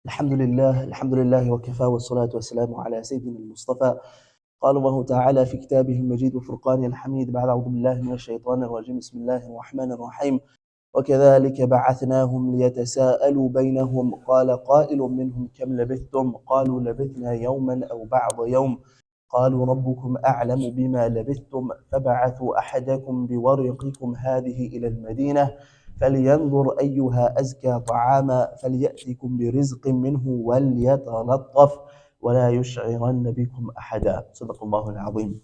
الحمد لله وكفى والصلاة والسلام على سيدنا المصطفى. قال الله تعالى في كتابه المجيد وفرقانه الحميد بعد أعوذ بالله من الشيطان الرجيم بسم الله الرحمن الرحيم. وكذلك بعثناهم ليتساءلوا بينهم قال قائل منهم كم لبثتم قالوا لبثنا يوما أو بعض يوم قالوا ربكم أعلم بما لبثتم فبعثوا أحدكم بورقكم هذه إلى المدينة فلينظر أيها أزكى طعاما فليأتكم برزق منه وليتلطف ولا يشعرن بكم أحدا. صدق الله العظيم.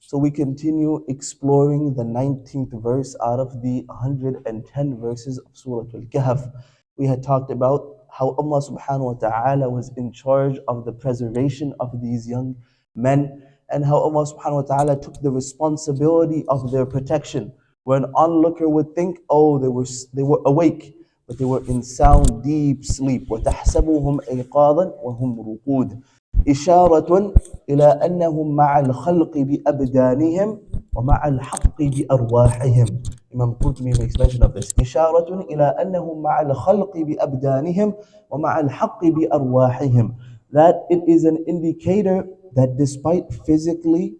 So we continue exploring the 19th verse out of the 110 verses of Surah Al-Kahf. We had talked about how Allah subhanahu wa ta'ala was in charge of the preservation of these young men and how Allah subhanahu wa ta'ala took the responsibility of their protection. Where an onlooker would think, oh, they were awake, but they were in sound, deep sleep. وَتَحْسَبُهُمْ أَيْقَاظًا وَهُمْ رُقُودٌ إشارة إلى أنهم مع الخلق بأبدانهم ومع الحق بأرواحهم. Imam Qurtubi makes mention of this. إشارة إلى أنهم مع الخلق بأبدانهم ومع الحق بأرواحهم. That it is an indicator that despite physically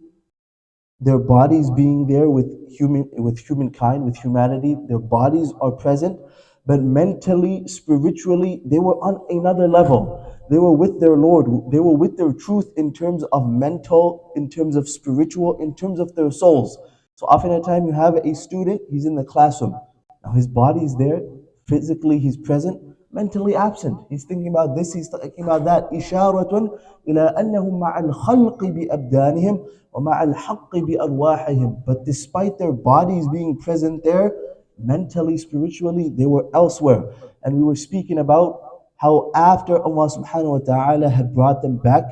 their bodies being there with humankind, with humanity, their bodies are present, but mentally, spiritually, they were on another level. They were with their Lord. They were with their truth in terms of mental, in terms of spiritual, in terms of their souls. So often at time you have a student, he's in the classroom. Now his body is there, physically he's present, mentally absent. He's thinking about this, he's thinking about that. إشارة إلى أنهم مع الخلق بأبدانهم ومع الحق بأرواحهم. But despite their bodies being present there, mentally, spiritually, they were elsewhere. And we were speaking about how after Allah subhanahu wa ta'ala had brought them back,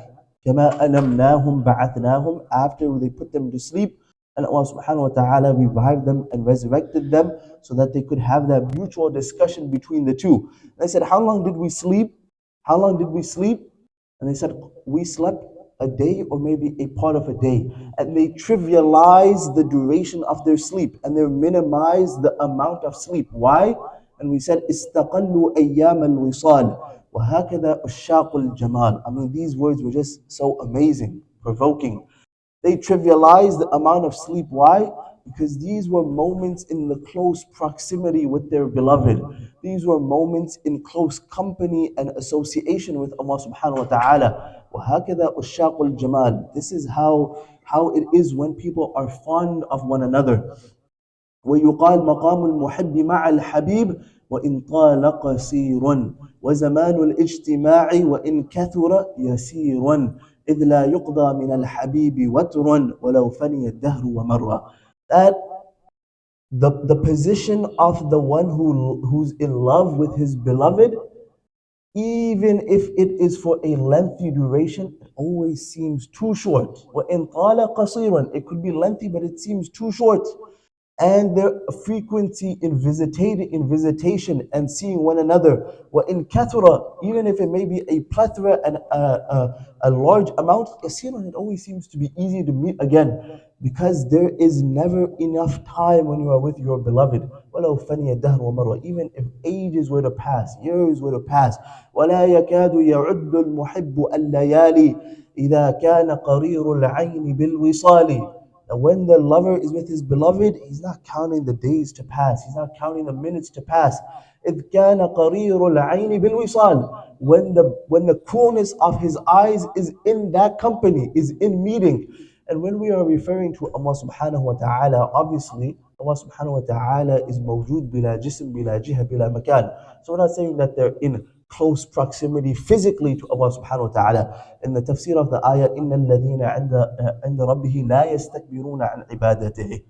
كما أنمناهم بعثناهم, after they put them to sleep, and Allah subhanahu wa ta'ala revived them and resurrected them so that they could have that mutual discussion between the two. And they said, how long did we sleep? How long did we sleep? And they said, we slept a day or maybe a part of a day. And they trivialize the duration of their sleep and they minimize the amount of sleep. Why? And we said, استقلوا أيام الوصال وهكذا أشاق الجمال. I mean, these words were just so amazing, provoking. They trivialized the amount of sleep. Why? Because these were moments in the close proximity with their beloved. These were moments in close company and association with Allah subhanahu wa ta'ala. وَهَكَذَا أُشَّاقُ الْجَمَالِ. This is how it is when people are fond of one another. ويقال مقام المحب مع الحبيب وإن طال قصير وزمان الاجتماع وإن كثر يسير إذ لا يقضى من الحبيب وتر ولو فني الدهر ومر. That the position of the one who's in love with his beloved, even if it is for a lengthy duration, it always seems too short. وإن طال قصير, it could be lengthy but it seems too short. And their frequency in visitation and seeing one another. وَإِن كَثُرَ, even if it may be a plethora and a large amount, يَسِيرٌ, it always seems to be easy to meet again. Because there is never enough time when you are with your beloved. وَلَوْ فَنِيَ الدَّهْرُ وَمَرَّ, even if ages were to pass, years were to pass. وَلَا يَكَادُ يَعُدُّ الْمُحِبُّ اللَّيَالِي إِذَا كَانَ قَرِيرُ الْعَيْنِ بِالْوِصَالِ. That when the lover is with his beloved, he's not counting the days to pass. He's not counting the minutes to pass. إِذْ كَانَ قَرِيرُ الْعَيْنِ بِالْوِصَالِ. When the coolness of his eyes is in that company, is in meeting. And when we are referring to Allah subhanahu wa ta'ala, obviously, Allah subhanahu wa ta'ala is mawjood bila jism, bila jiha, bila makan. So we're not saying that they're in close proximity physically to Allah subhanahu wa ta'ala. In the tafsir of the ayah, إِنَّ الَّذِينَ عِنْدَ رَبِّهِ لَا يَسْتَكْبِرُونَ عَنْ عِبَادَتِهِ.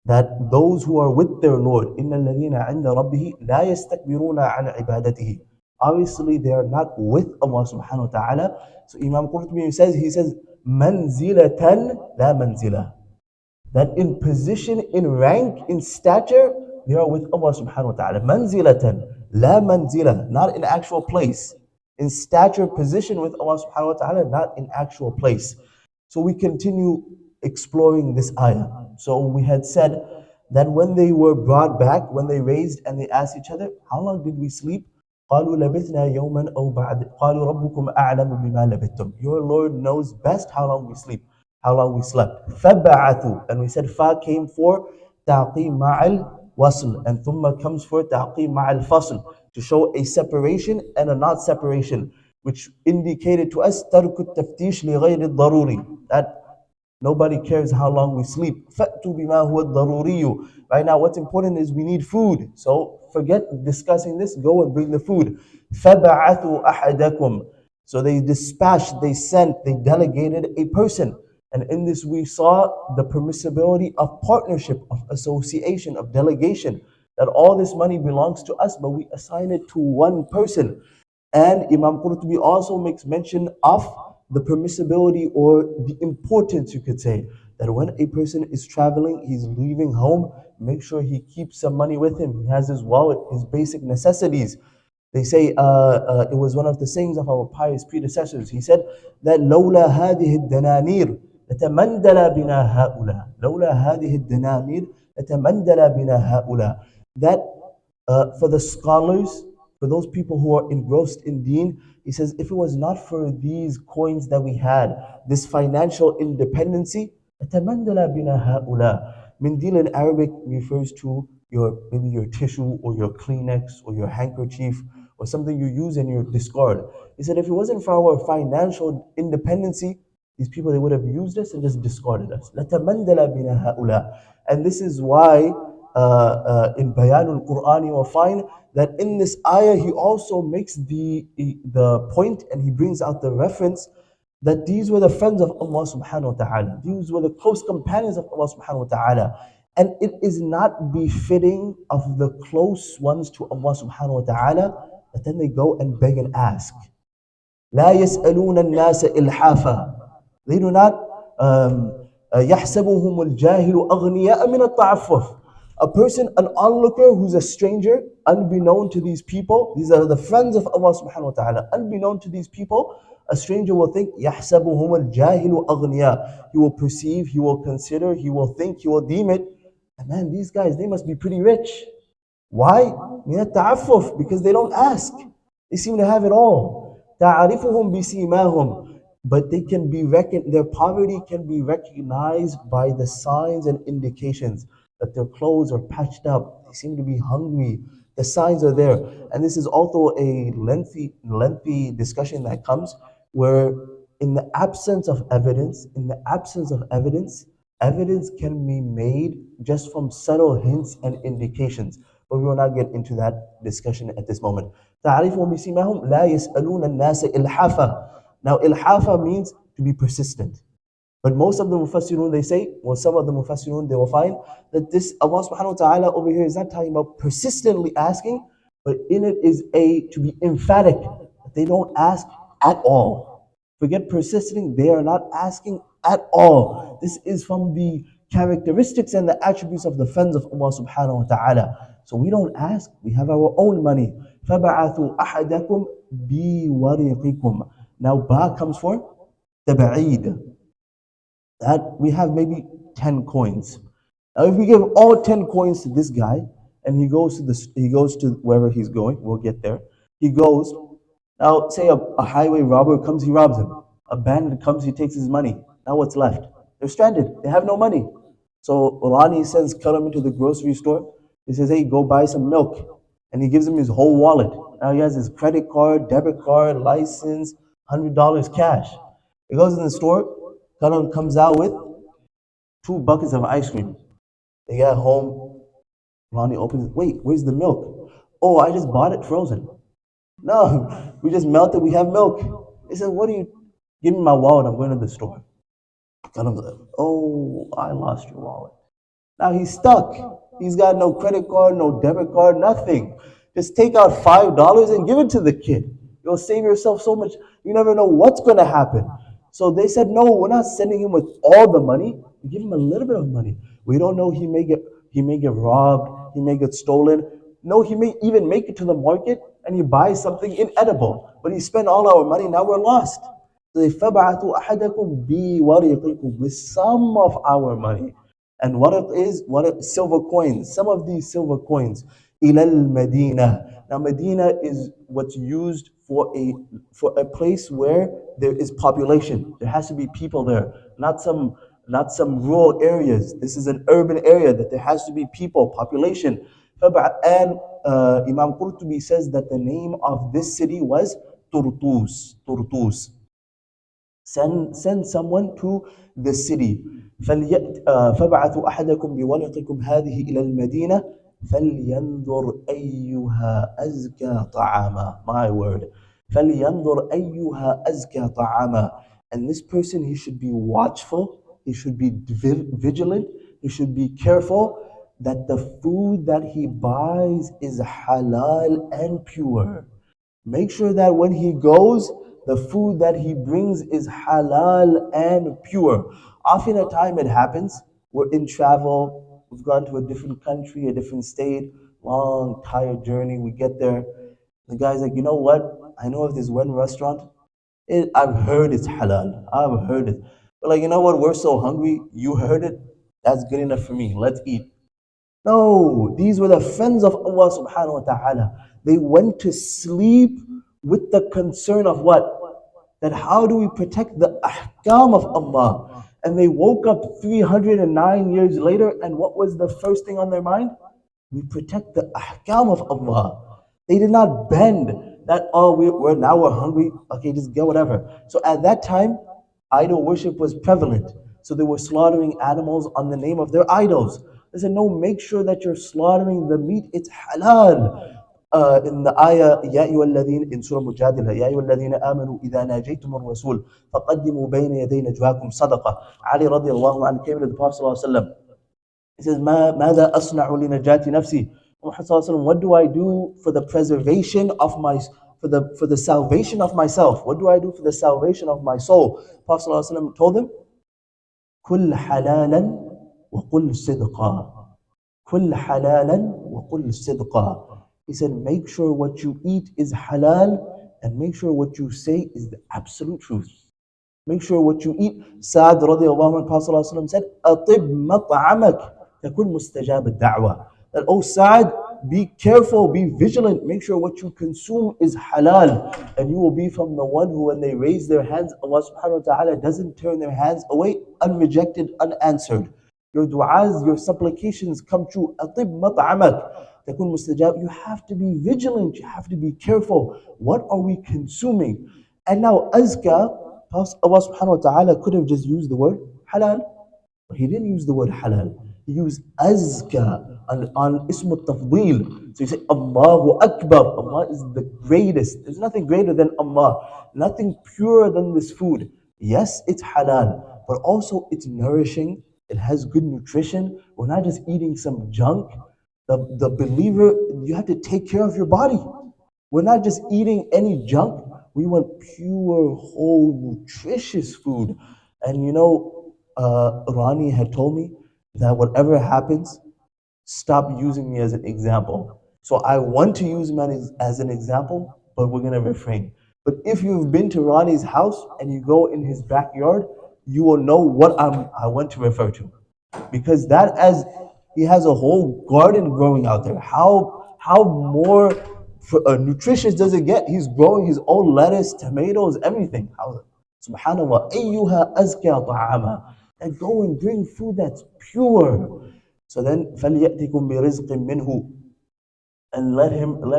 That those who are with their Lord, إِنَّ الَّذِينَ عِنْدَ رَبِّهِ لَا يَسْتَكْبِرُونَ عَنْ عِبَادَتِهِ. Obviously, they are not with Allah subhanahu wa ta'ala. So Imam Qurtubi he says, مَنْزِلَةً لَا مَنْزِلَةً. That in position, in rank, in stature, they are with Allah subhanahu wa ta'ala. Manzilatan, la manzila, not in actual place. In stature, position with Allah subhanahu wa ta'ala, not in actual place. So we continue exploring this ayah. So we had said that when they were brought back, when they raised and they asked each other, how long did we sleep? قالوا لبثنا يوما أو بعد قالوا ربكم أعلم بما لبثتم. Your Lord knows best how long we sleep, how long we slept. فبعثوا, and we said fa came for تعقيم مع الوصل, and ثم comes for تعقيم مع الفصل, to show a separation and a not separation, which indicated to us ترك التفتيش لغير الضروري, that nobody cares how long we sleep. فَأْتُوا بِمَا هُوَ الضَّرُورِيُّ. Right now, what's important is we need food. So forget discussing this, go and bring the food. فَبَعَثُوا أَحَدَكُمْ. So they dispatched, they sent, they delegated a person. And in this we saw the permissibility of partnership, of association, of delegation. That all this money belongs to us, but we assign it to one person. And Imam Qurtubi also makes mention of the permissibility or the importance, you could say, that when a person is traveling, he's leaving home, make sure he keeps some money with him. He has his wallet, his basic necessities. They say it was one of the sayings of our pious predecessors. He said that لولا هذه الدنانير لتمندل بنا هؤلاء. لولا هذه الدنانير لتمندل بنا هؤلاء. That for the scholars, for those people who are engrossed in deen, he says, if it was not for these coins that we had, this financial independency, أتمنى بنا هؤلاء. Mindil in Arabic refers to your maybe your tissue or your Kleenex or your handkerchief or something you use and you discard. He said, if it wasn't for our financial independency, these people they would have used us and just discarded us. لَتَمَنْدَلَ بِنَا هَؤُلَاء. And this is why in Bayanul Quran you will find that in this ayah he also makes the point and he brings out the reference that these were the friends of Allah subhanahu wa ta'ala. These were the close companions of Allah subhanahu wa ta'ala. And it is not befitting of the close ones to Allah subhanahu wa ta'ala that then they go and beg and ask. لا يسألون الناس إلحافا. They do not يحسبهم الجاهل أغنياء من التعفف. A person, an onlooker who's a stranger, unbeknown to these people, these are the friends of Allah subhanahu wa ta'ala, unbeknown to these people, a stranger will think, يحسبهم الجاهل أغنياء. He will perceive, he will consider, he will think, he will deem it, and man, these guys, they must be pretty rich. Why? من التعفف, because they don't ask. They seem to have it all. تعرفهم بسيماهم. But they can be their poverty can be recognized by the signs and indications that their clothes are patched up. They seem to be hungry. The signs are there. And this is also a lengthy discussion that comes where in the absence of evidence, evidence can be made just from subtle hints and indications. But we will not get into that discussion at this moment. تعرفهم بسيماهم لا يسألون الناس إلحافا. Now, ilhafa means to be persistent. But most of the mufassirun, they say, or some of the mufassirun, they will find that this Allah subhanahu wa ta'ala over here is not talking about persistently asking, but in it is to be emphatic. They don't ask at all. Forget persisting, they are not asking at all. This is from the characteristics and the attributes of the friends of Allah subhanahu wa ta'ala. So we don't ask, we have our own money. فَبَعَثُوا أَحَدَكُمْ بِوَرِقِكُمْ. Now, ba comes for taba'id. That we have maybe 10 coins. Now, if we give all 10 coins to this guy, and he goes to wherever he's going, we'll get there. He goes. Now, say a highway robber comes, he robs him. A bandit comes, he takes his money. Now, what's left? They're stranded. They have no money. So Urani sends Karam into the grocery store. He says, "Hey, go buy some milk," and he gives him his whole wallet. Now he has his credit card, debit card, license. $100 cash. He goes in the store, Karan comes out with 2 buckets of ice cream. They get home, Ronnie opens it. Wait, where's the milk? Oh, I just bought it frozen. No, we just melted, we have milk. He said, what do you, give me my wallet, I'm going to the store. Karan's like, oh, I lost your wallet. Now he's stuck. He's got no credit card, no debit card, nothing. Just take out $5 and give it to the kid. You'll save yourself so much. You never know what's going to happen. So they said, no, we're not sending him with all the money. We give him a little bit of money. We don't know, he may get robbed, he may get stolen. No, he may even make it to the market and he buys something inedible. But he spent all our money, now we're lost. So they فَبَعَثُوا أَحَدَكُمْ بِوَرِقِكُمْ, with some of our money. And what is silver coins? Some of these silver coins. إلى المدينة. Now Medina is what's used for a place where there is population. There has to be people there, not some rural areas. This is an urban area that there has to be people, population. And Imam Qurtubi says that the name of this city was Turtus. Turtus. Send someone to the city. فابعثوا أحدكم بورقكم هذه إلى المدينة فلينظر أيها أزكى طعاما. My word. فلينظر أيها أزكى طعاما. And this person, he should be watchful, he should be vigilant, he should be careful that the food that he buys is halal and pure. Make sure that when he goes, the food that he brings is halal and pure. Often at time it happens, we're in travel, we've gone to a different country, a different state, long, tired journey, we get there. The guy's like, you know what? I know of this one restaurant, I've heard it's halal. I've heard it. But like, you know what? We're so hungry. You heard it. That's good enough for me. Let's eat. No, these were the friends of Allah subhanahu wa ta'ala. They went to sleep with the concern of what? That how do we protect the ahkam of Allah? And they woke up 309 years later, and what was the first thing on their mind? We protect the ahkam of Allah. They did not bend that, oh, we're hungry, okay, just get whatever. So at that time, idol worship was prevalent. So they were slaughtering animals on the name of their idols. They said, no, make sure that you're slaughtering the meat, it's halal. In the ayah, يا أيها الذين in Surah Mujadila, يا أيها الذين آمنوا إذا ناجيتم الرسول فقدموا بين يدي نجواكم صدقة. Ali radiallahu anhu came to the Prophet sallallahu alaihi wasallam. He says, ماذا أصنع لنجاة نفسي? Muhammad sallallahu alaihi wasallam, what do I do for the preservation of my, for the salvation of myself? What do I do for the salvation of my soul? Prophet sallallahu alaihi wasallam told him, كل حلالا وقل صدقا. كل حلالا وقل صدقا. He said, make sure what you eat is halal and make sure what you say is the absolute truth. Make sure what you eat. Sa'ad radiallahu anhu, Prophet sallallahu alaihi wasallam said, أطب مطعمك تكون مستجاب الدعوة. That, oh Sa'ad, be careful, be vigilant, make sure what you consume is halal, and you will be from the one who, when they raise their hands, Allah subhanahu wa ta'ala doesn't turn their hands away, unrejected, unanswered. Your du'as, your supplications come true. أطب مطعمك تكون مستجاب. You have to be vigilant, you have to be careful. What are we consuming? And now azka, Allah subhanahu wa ta'ala could have just used the word halal. But he didn't use the word halal. He used azka on ism al-tafdeel. So you say Allahu Akbar. Allah is the greatest. There's nothing greater than Allah. Nothing purer than this food. Yes, it's halal, but also it's nourishing. It has good nutrition. We're not just eating some junk. The believer, you have to take care of your body. We're not just eating any junk. We want pure, whole, nutritious food. And you know, Rani had told me that whatever happens, stop using me as an example. So I want to use him as an example, but we're going to refrain. But if you've been to Rani's house and you go in his backyard, you will know what I want to refer to. Because that, as he has a whole garden growing out there. How more nutritious does it get? He's growing his own lettuce, tomatoes, everything. Subhanallah, ayyuha azka ta'ama. And go and bring food that's pure. So then, فَلْيَأْتِكُمْ بِرِزْقٍ مِّنْهُ, and let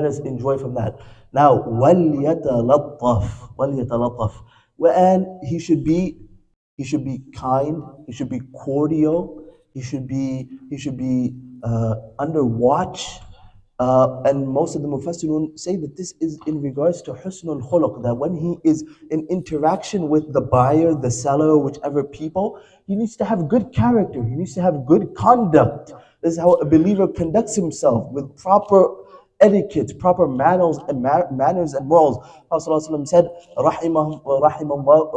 us enjoy from that. Now, وَلْيَتَلَطَّفْ. And he should be kind, he should be cordial, he should be under watch. And most of the Mufassirun say that this is in regards to husnul khuluq, that when he is in interaction with the buyer, the seller, whichever people, he needs to have good character, he needs to have good conduct. This is how a believer conducts himself, with proper etiquette, proper manners and morals. Prophet ﷺ said, رحم الله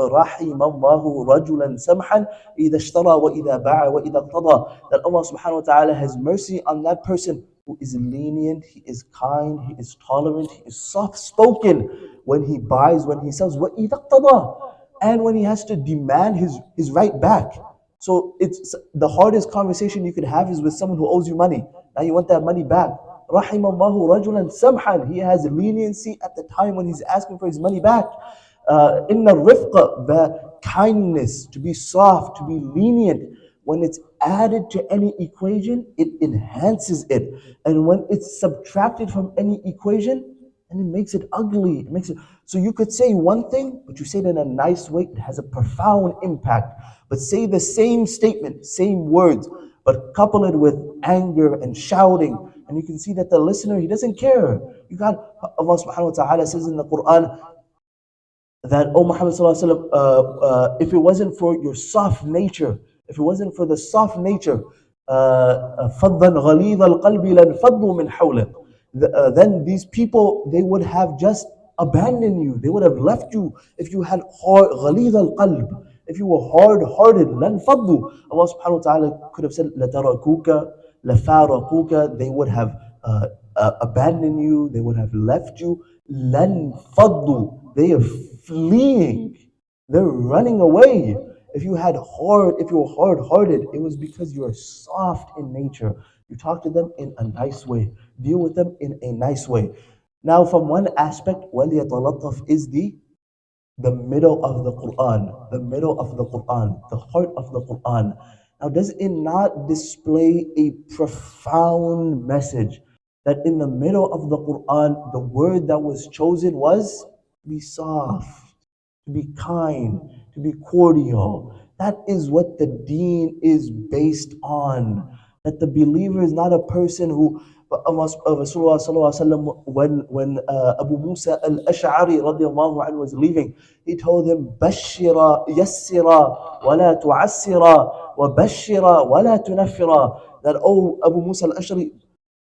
رجلا سمحا إذا اشترى وإذا باع وإذا اقتضى. That Allah subhanahu wa ta'ala has mercy on that person who is lenient, he is kind, he is tolerant, he is soft-spoken when he buys, when he sells, وَإِذَا اقْتَضَى, and when he has to demand his right back. So it's the hardest conversation you could have is with someone who owes you money. Now you want that money back. رحم الله رجلا سمحا. He has leniency at the time when he's asking for his money back. Inna rifqa, the kindness, to be soft, to be lenient. When it's added to any equation, it enhances it. And when it's subtracted from any equation, and it makes it ugly. It makes it so you could say one thing, but you say it in a nice way. It has a profound impact. But say the same statement, same words, but couple it with anger and shouting, and you can see that the listener, he doesn't care. You got Allah Subhanahu wa Taala says in the Quran that, oh Muhammad Sallallahu Alaihi Wasallam, if it wasn't for your soft nature, if it wasn't for the soft nature, فَضًّا غَلِيظَ الْقَلْبِ لَانْفَضُّوا مِنْ حَوْلِكَ, then these people, they would have just abandoned you. They would have left you if you had hard, غَلِيظَ الْقَلْب, if you were hard-hearted. لَانْفَضُّوا. Allah Subhanahu wa Taala could have said, لَتَرَكُوكَ لَفَارَقُوكَ. They would have abandoned you. They would have left you. لَانْفَضُّوا. They are fleeing. They're running away. If you were hard-hearted, it was because you are soft in nature. You talk to them in a nice way. Deal with them in a nice way. Now, from one aspect, وَلْيَتَلَطَّفْ is the middle of the Quran, the middle of the Quran, the heart of the Quran. Now, does it not display a profound message that in the middle of the Quran, the word that was chosen was be soft, to be kind, to be cordial? That is what the deen is based on. That the believer is not a person who, Rasulullah sallallahu alaihi wasallam, when Abu Musa al-Ash'ari radiallahu anhu was leaving, he told him, Bashira yassira wa la tu'assira wa bashira wa la tunaffira. That, oh Abu Musa al-Ash'ari,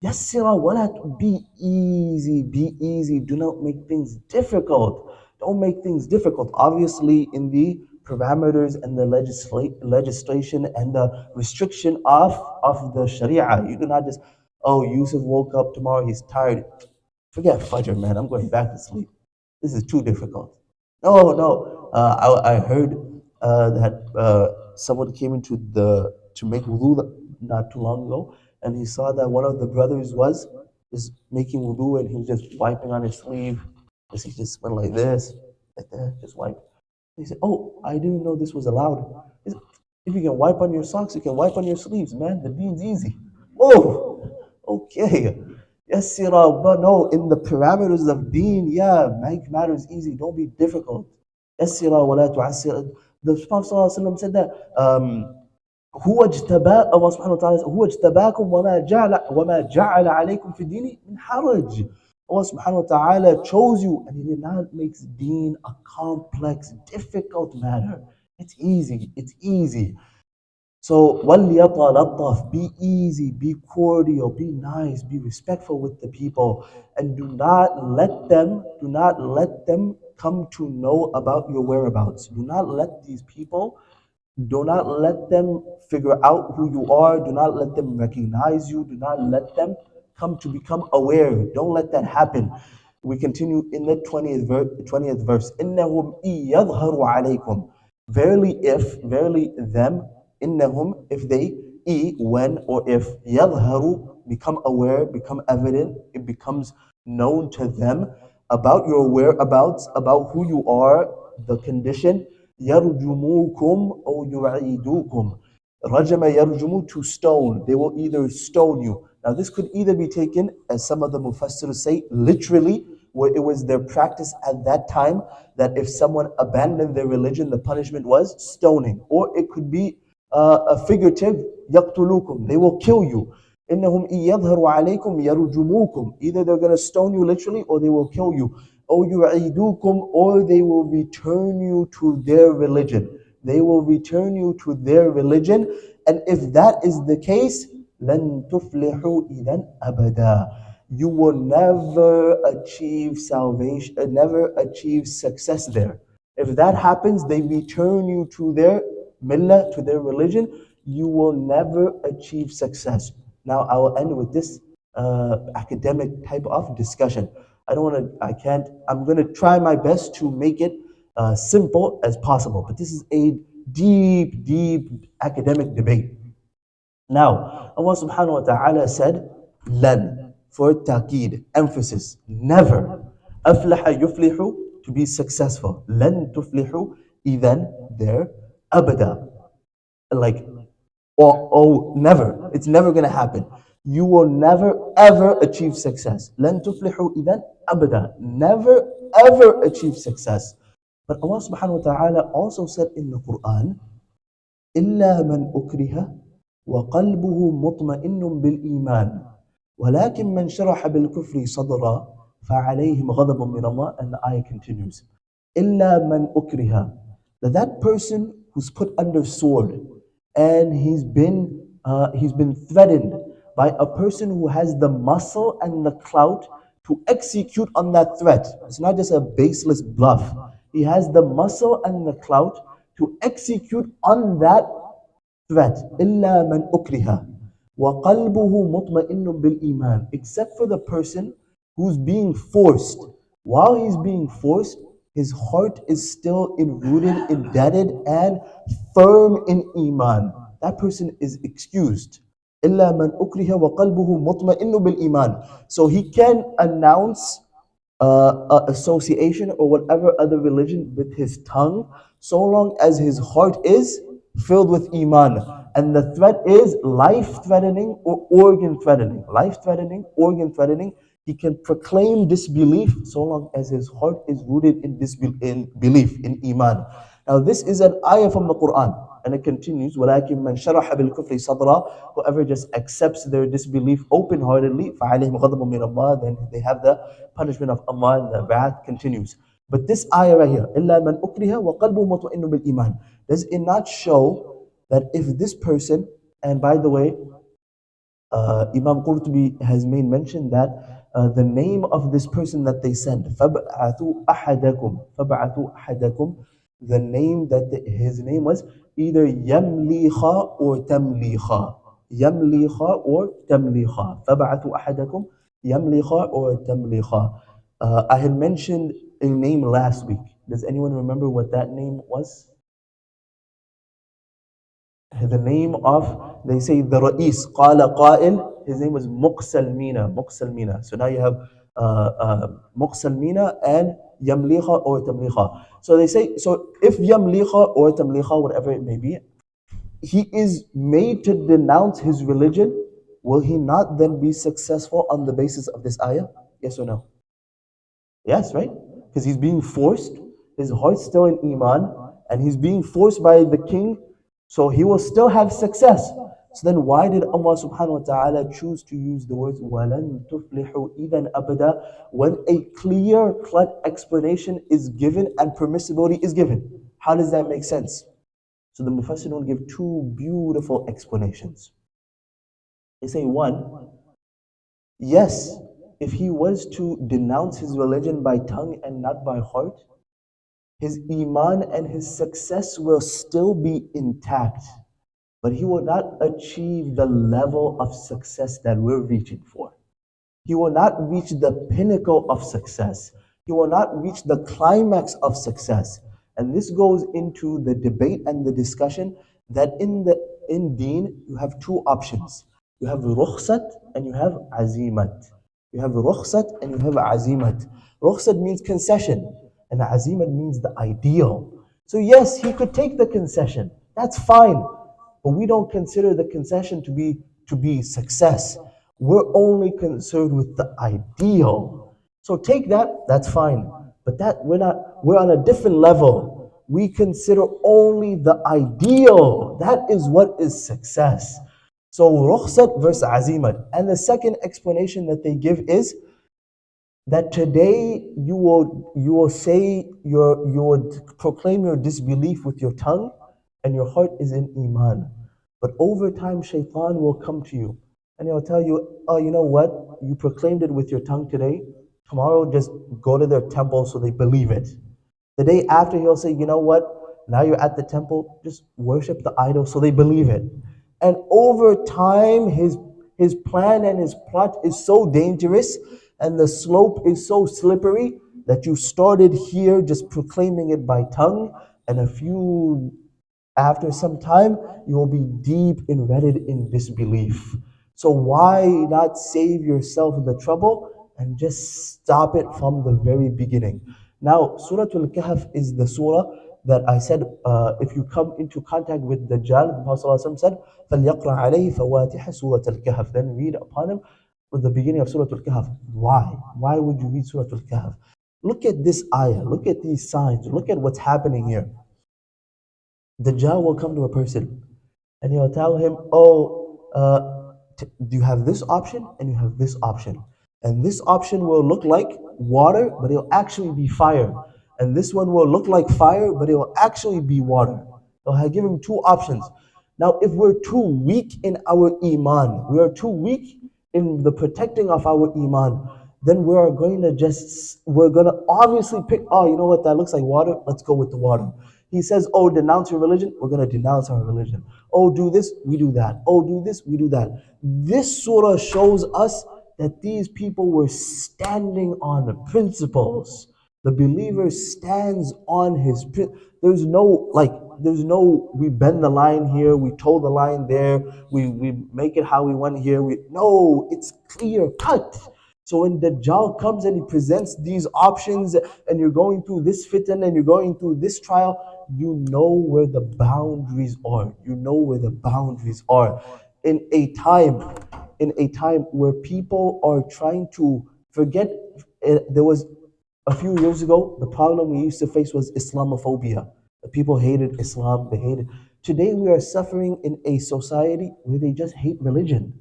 yassira wala, be easy, be easy. Do not make things difficult. Don't make things difficult. Obviously, in the parameters and the legislation and the restriction of the Sharia. You do not just, oh, Yusuf woke up tomorrow, he's tired. Forget Fajr, man. I'm going back to sleep. This is too difficult. No, no. I heard that someone came into the to make wudu not too long ago, and he saw that one of the brothers was just making wudu, and he was just wiping on his sleeve. He just went like that, just wipe. He said, "Oh, I didn't know this was allowed. He said, if you can wipe on your socks, you can wipe on your sleeves, man. The deen's easy." Oh, okay. Yes, Sirah, but no, in the parameters of deen, yeah, make matters easy. Don't be difficult. Yes, Sirah, wa la tu'assir. The Prophet ﷺ said that, هو اجتبا الله سبحانه وتعالى هو اجتباكم وما جعل عليكم في الدين من حرج. Allah subhanahu wa ta'ala chose you, and He did not make deen a complex, difficult matter. It's easy. It's easy. So, وَلْيَطَلَطَّفْ, be easy, be cordial, be nice, be respectful with the people, and do not let them come to know about your whereabouts. Do not let them figure out who you are. Do not let them recognize you. Do not let them come to become aware. Don't let that happen. We continue in the 20th verse. إِنَّهُمْ إِيَظْهَرُوا عَلَيْكُمْ. Verily them, إِنَّهُمْ, if they, when, or if, يَظْهَرُوا, become aware, become evident, it becomes known to them about your whereabouts, about who you are, the condition. يَرْجُمُوكُمْ أَوْ يُعِيدُوكُمْ. Rajama yarjumu, to stone. They will either stone you. Now this could either be taken, as some of the mufassirs say, literally, where it was their practice at that time, that if someone abandoned their religion, the punishment was stoning. Or it could be a figurative, يَقْتُلُوكُمْ, they will kill you. إِنَّهُمْ إِيَظْهَرُوا عَلَيْكُمْ يَرْجُمُوكُمْ. Either they're going to stone you literally, or they will kill you. أَوْ يُعِيدُوكُمْ, or they will return you to their religion. They will return you to their religion. And if that is the case, لَن تُفْلِحُوا إِذًا أَبَدًا. You will never achieve salvation, never achieve success there. If that happens, they return you to their millah, to their religion, you will never achieve success. Now, I will end with this academic type of discussion. I'm going to try my best to make it simple as possible, but this is a deep, deep academic debate. Now, Allah subhanahu wa ta'ala said, Lan. for ta'kid, emphasis. Never. أفلح يفلح, to be successful. لن تفلحوا, إذن, there. أبدا, like, oh, never. It's never going to happen. You will never ever achieve success. لن تفلحوا إذن أبدا. Never ever achieve success. But Allah subhanahu wa ta'ala also said in the Quran, إلا من أكره وقلبه مطمئن بالإيمان ولكن من شرح بالكفر صدرا فعليهم غضب من الله. And the ayah continues, إلا من أكره, that person who's put under sword and he's been threatened by a person who has the muscle and the clout to execute on that threat. It's not just a baseless bluff. He has the muscle and the clout to execute on that threat. إلا من أكره وقلبه مطمئن بالإيمان, except for the person who's being forced. While he's being forced, his heart is still enrooted, indebted, and firm in Iman. That person is excused. إلا من أكره وقلبه مطمئن بالإيمان. So he can announce association or whatever other religion with his tongue, so long as his heart is filled with iman. And the threat is life threatening or organ threatening. Life threatening, organ threatening. He can proclaim disbelief so long as his heart is rooted in belief, in iman. Now this is an ayah from the Quran, and it continues, وَلَكِنْ مَنْ شَرَحَ بِالْكُفْرِ صَدْرًا, whoever just accepts their disbelief open-heartedly, فَعَلَيْهِمْ غَضَبٌ مِّنَ اللَّهِ, then they have the punishment of Allah, and the wrath continues. But this ayah right here, إِلَّا مَنْ أُكْرِهَ وَقَلْبُهُ مُطْمَئِنٌ بِالْإِيمَانِ, does it not show that if this person, and by the way, Imam Qurtubi has made mention that the name of this person that they sent, فَبْعَثُوا أَحَدَكُمْ, فَبْعَثُوا أَحَدَكُمْ, the name that his name was either Yamliha or Tamliha. Yamliha or Tamliha. فَبْعَثُوا أَحَدَكُمْ Yamliha or Tamliha. I had mentioned a name last week. Does anyone remember what that name was? The name of, they say the Ra'is, Qala Qa'il, his name was Muqsalmina, Muqsalmina. So now you have Muqsalmina and Yamliha or Tamliha. So they say, so if Yamliha or Tamliha, whatever it may be, he is made to denounce his religion, will he not then be successful on the basis of this ayah? Yes or no? Yes, right? Because he's being forced, his heart's still in Iman, and he's being forced by the king, so he will still have success. So then why did Allah subhanahu wa ta'ala choose to use the words وَلَن تُفْلِحُوا إِذًا أَبَدًا when a clear-cut explanation is given and permissibility is given? How does that make sense? So the Mufassirun give two beautiful explanations. They say, one, yes, if he was to denounce his religion by tongue and not by heart, his iman and his success will still be intact, but he will not achieve the level of success that we're reaching for. He will not reach the pinnacle of success. He will not reach the climax of success. And this goes into the debate and the discussion that in Deen you have two options. You have rukhsat and you have azimat. You have rukhsat and you have azimat. Rukhsat means concession, and azimat means the ideal. So yes, he could take the concession. That's fine. But we don't consider the concession to be success. We're only concerned with the ideal. So take that, that's fine. But that we're on a different level. We consider only the ideal. That is what is success. So rukhsat versus azimat. And the second explanation that they give is that today you will say you would proclaim your disbelief with your tongue and your heart is in iman. But over time shaitan will come to you and he'll tell you, oh, you know what, you proclaimed it with your tongue today, tomorrow just go to their temple so they believe it. The day after he'll say, you know what, now you're at the temple, just worship the idol so they believe it. And over time his plan and his plot is so dangerous and the slope is so slippery that you started here just proclaiming it by tongue, and after some time you will be deep embedded in disbelief. So why not save yourself the trouble and just stop it from the very beginning? Now, Surah Al-Kahf is the surah that I said, if you come into contact with Dajjal, the Prophet ﷺ said, فَلْيَقْرَأْ عَلَيْهِ فَوَاتِحَ سُورَةَ الْكَهْفِ. Then read upon him with the beginning of Surah Al-Kahf. Why? Why would you read Surah Al-Kahf? Look at this ayah, look at these signs, look at what's happening here. Dajjal will come to a person and he'll tell him, oh, you have this option and you have this option. And this option will look like water, but it'll actually be fire. And this one will look like fire, but it will actually be water. So I give him two options. Now, if we're too weak in our iman, we are too weak in the protecting of our iman, then we're going to obviously pick, oh, you know what, that looks like water, let's go with the water. He says, oh, denounce your religion, we're going to denounce our religion. Oh, do this, we do that. Oh, do this, we do that. This surah shows us that these people were standing on the principles. The believer stands on his. There's no we bend the line here, we toe the line there, we make it how we want here. No, it's clear cut. So when Dajjal comes and he presents these options, and you're going through this fitan and you're going through this trial, you know where the boundaries are. You know where the boundaries are. In a time, in a time where people are trying to forget, there was a few years ago, the problem we used to face was Islamophobia. The people hated Islam, they hated. Today we are suffering in a society where they just hate religion.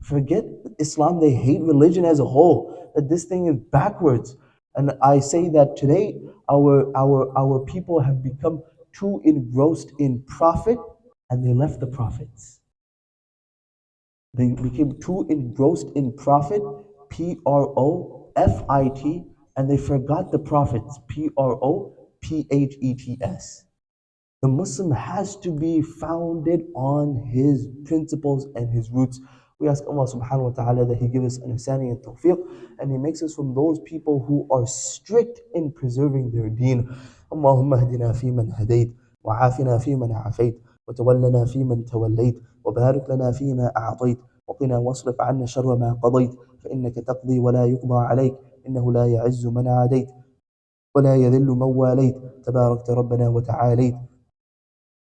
Forget Islam, they hate religion as a whole. That this thing is backwards. And I say that today our people have become too engrossed in profit and they left the prophets. They became too engrossed in profit, Profit, and they forgot the prophets, Prophets. The Muslim has to be founded on his principles and his roots. We ask Allah subhanahu wa ta'ala that He gives us understanding and tawfiq, and He makes us from those people who are strict in preserving their deen. Allahumma hdina fi man hadayt, wa afina fi man afayt, wa tawallana fi man tawallayt, wa barik lana fi ma a'tayt, wa qina wasrif anna sharra ma qadayt, fa innaka taqdi wa la yuqda alayk, innahu la ya'izzu man adayt, ولا يذل من واليت تباركت ربنا وتعاليت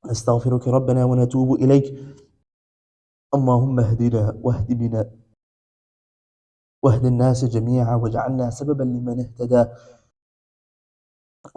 نستغفرك ربنا ونتوب إليك اللهم اهدنا واهد بنا واهد الناس جميعا واجعلنا سببا لمن اهتدى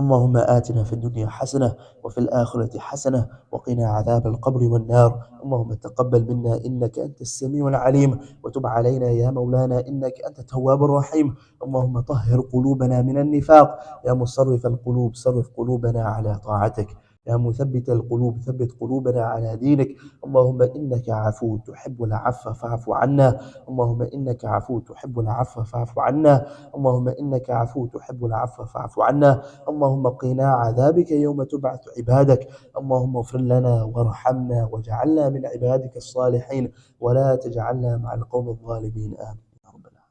اللهم آتنا في الدنيا حسنة وفي الآخرة حسنة وقنا عذاب القبر والنار اللهم تقبل منا إنك أنت السميع العليم وتب علينا يا مولانا إنك أنت التواب الرحيم اللهم طهر قلوبنا من النفاق يا مصرف القلوب صرف قلوبنا على طاعتك يا مثبت القلوب ثبت قلوبنا على دينك اللهم إنك عفو تحب العفو فاعف عنا اللهم إنك عفو تحب العفو فاعف عنا اللهم إنك عفو تحب العفو فاعف عنا اللهم قنا عذابك يوم تبعث عبادك اللهم اغفر لنا وارحمنا واجعلنا من عبادك الصالحين ولا تجعلنا مع القوم الظالمين آمين يا رب العالمين.